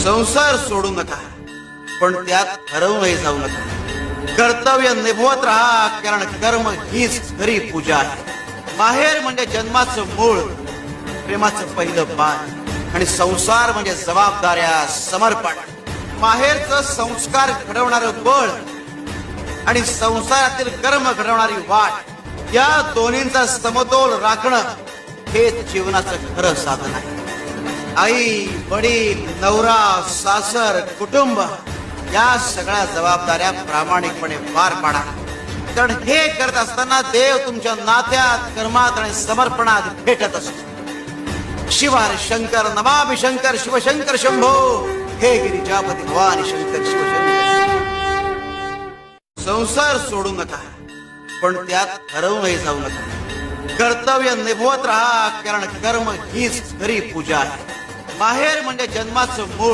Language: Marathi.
संसार सोडू नका, पण त्यात हरवूनही जाऊ नका. कर्तव्य निभवत राहा, कारण कर्म हीच खरी पूजा आहे. माहेर म्हणजे जन्माचं मूळ, प्रेमाचं पहिलं पान, आणि संसार म्हणजे जबाबदाऱ्या, समर्पण. माहेरचं संस्कार घडवणारं बळ आणि संसारातील कर्म घडवणारी वाट, या दोन्हींचा समतोल राखणं हेच जीवनाचं खरं साधन आहे. आई, वडील, नवरा, सासर, कुटुंब या सगळ्या जबाबदाऱ्या प्रामाणिकपणे पार पाडा. कारण हे करत असताना देव तुमच्या नात्यात, कर्मात आणि समर्पणात भेटत असतो. शिव हर शंकर, नमामि शंकर, शिवशंकर शंभो, हे गिरिजापती भवानी शंकर शिवशंकर. संसार सोडू नका, पण त्यात हरवूनही जाऊ नका. कर्तव्य निभवत राहा, कारण कर्म हीच खरी पूजा आहे. माहेर म्हणजे जन्माचं मूळ,